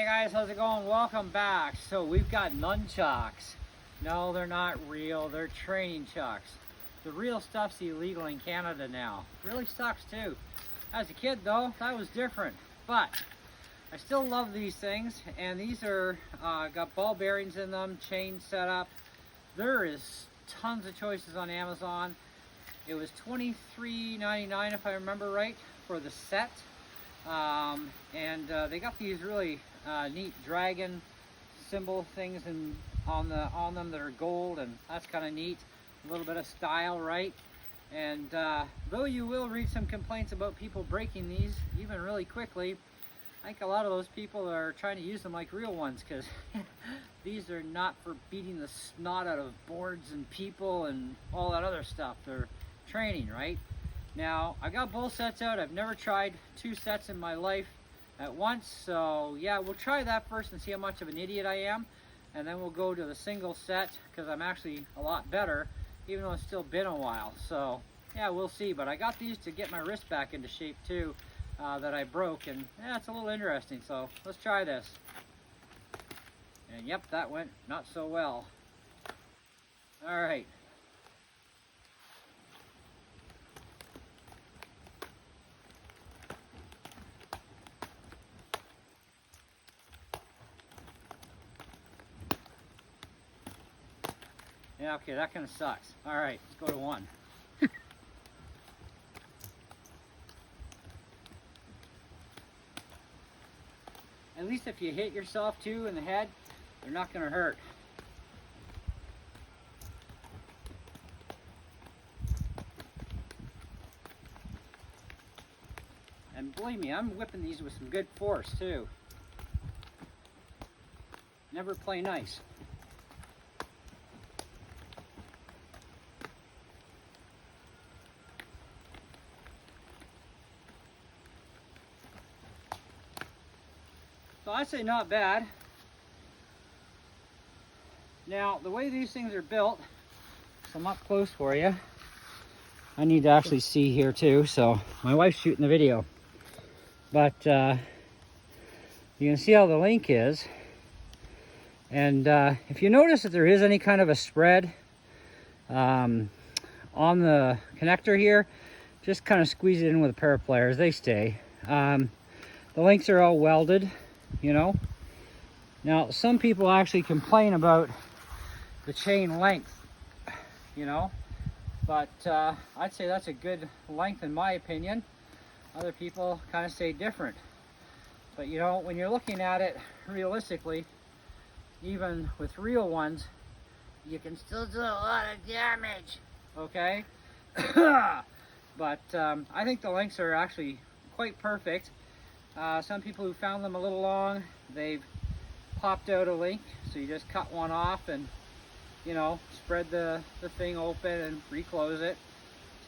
Hey guys, how's it going? Welcome back. So we've got nunchucks. No, they're not real. They're training chucks. The real stuff's illegal in Canada now. Really sucks too. As a kid though, that was different. But I still love these things, and these are got ball bearings in them, chain setup. There is tons of choices on Amazon. It was $23.99 if I remember right for the set. They got these really neat dragon symbol things on them that are gold, and that's kind of neat. A little bit of style, right? And though you will read some complaints about people breaking these even really quickly, I think a lot of those people are trying to use them like real ones, because these are not for beating the snot out of boards and people and all that other stuff. They're training, right? Now, I got both sets out. I've never tried two sets in my life at once, so yeah, we'll try that first and see how much of an idiot I am, and then we'll go to the single set, because I'm actually a lot better, even though it's still been a while. So yeah, we'll see. But I got these to get my wrist back into shape too, that I broke, and yeah, it's a little interesting. So let's try this. And yep, that went not so well. All right. Yeah, okay, that kind of sucks. All right, let's go to one. At least if you hit yourself too in the head, they're not going to hurt. And believe me, I'm whipping these with some good force too. Never play nice. So I'd say not bad. Now, the way these things are built, so I'm up close for you. I need to actually see here too, so my wife's shooting the video. But you can see how the link is. And if you notice that there is any kind of a spread on the connector here, just kind of squeeze it in with a pair of pliers. They stay. The links are all welded. You know, now some people actually complain about the chain length, you know, but I'd say that's a good length in my opinion. Other people kind of say different, but you know, when you're looking at it realistically, even with real ones, you can still do a lot of damage, okay? But I think the lengths are actually quite perfect. Some people who found them a little long, they've popped out a link, so you just cut one off and, you know, spread the thing open and reclose it,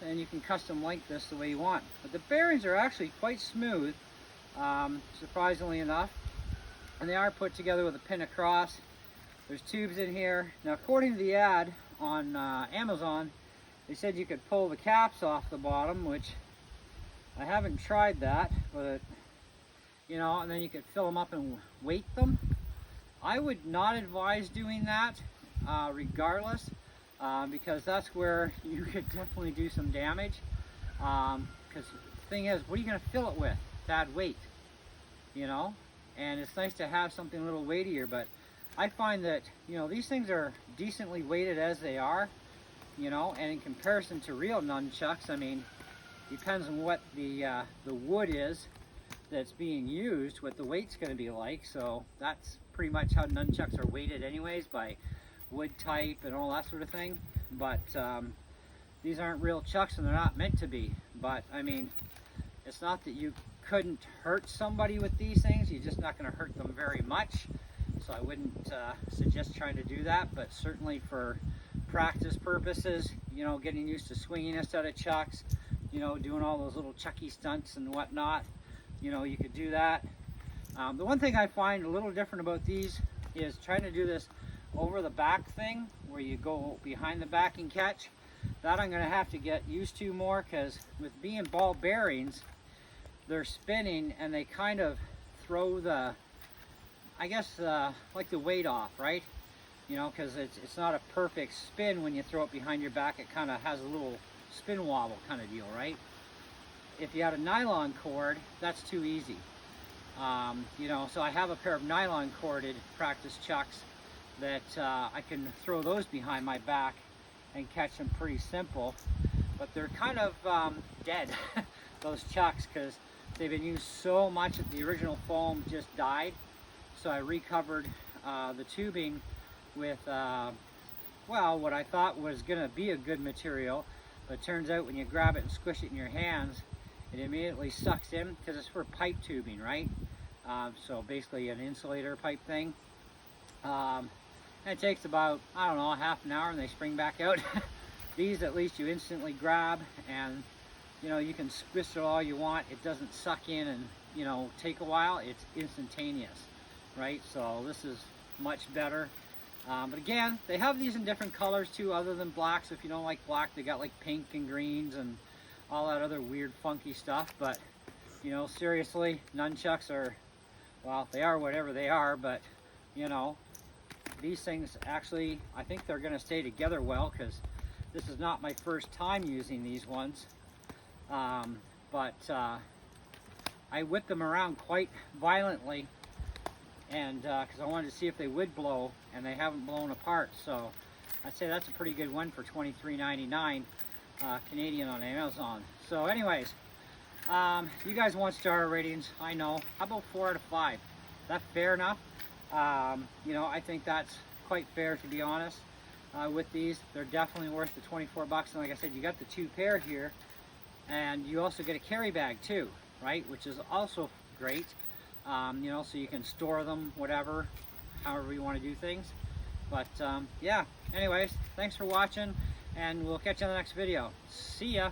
and you can custom link this the way you want. But the bearings are actually quite smooth, surprisingly enough, and they are put together with a pin across. There's tubes in here. Now, according to the ad on Amazon, they said you could pull the caps off the bottom, which I haven't tried that, but you know, and then you could fill them up and weight them. I would not advise doing that regardless, because that's where you could definitely do some damage. Because the thing is, what are you going to fill it with? Bad weight, you know? And it's nice to have something a little weightier, but I find that, you know, these things are decently weighted as they are, you know, and in comparison to real nunchucks, I mean, depends on what the wood is that's being used, what the weight's going to be like. So that's pretty much how nunchucks are weighted anyways, by wood type and all that sort of thing. But these aren't real chucks, and they're not meant to be. But I mean, it's not that you couldn't hurt somebody with these things, you're just not going to hurt them very much. So I wouldn't suggest trying to do that, but certainly for practice purposes, you know, getting used to swinging a set of chucks, you know, doing all those little chucky stunts and whatnot, you know, you could do that. The one thing I find a little different about these is trying to do this over the back thing, where you go behind the back and catch. That I'm going to have to get used to more, because with being ball bearings, they're spinning and they kind of throw the I guess, like the weight off, right? You know, because it's not a perfect spin when you throw it behind your back. It kind of has a little spin wobble kind of deal, right? If you had a nylon cord, that's too easy. You know, so I have a pair of nylon corded practice chucks that I can throw those behind my back and catch them pretty simple. But they're kind of dead, those chucks, because they've been used so much that the original foam just died. So I recovered the tubing with, well, what I thought was going to be a good material, but it turns out when you grab it and squish it in your hands, it immediately sucks in, because it's for pipe tubing, right? So basically an insulator pipe thing. And it takes about, I don't know, half an hour and they spring back out. These at least you instantly grab, and you know, you can squish it all you want. It doesn't suck in and, you know, take a while. It's instantaneous, right? So this is much better. But again, they have these in different colors too, other than blacks. If you don't like black, they got like pink and greens and all that other weird funky stuff. But you know, seriously, nunchucks are, well, they are whatever they are, but you know, these things actually, I think they're going to stay together well, because this is not my first time using these ones. But I whipped them around quite violently, and because I wanted to see if they would blow, and they haven't blown apart. So I'd say that's a pretty good one for $23.99 Canadian on Amazon. So anyways, you guys want star ratings, I know. How about 4 out of 5? That fair enough? You know, I think that's quite fair, to be honest. With these, they're definitely worth the 24 bucks. And like I said, you got the 2 pair here, and you also get a carry bag too, right? Which is also great. You know, so you can store them, whatever, however you want to do things. But yeah, anyways, thanks for watching, and we'll catch you on the next video. See ya.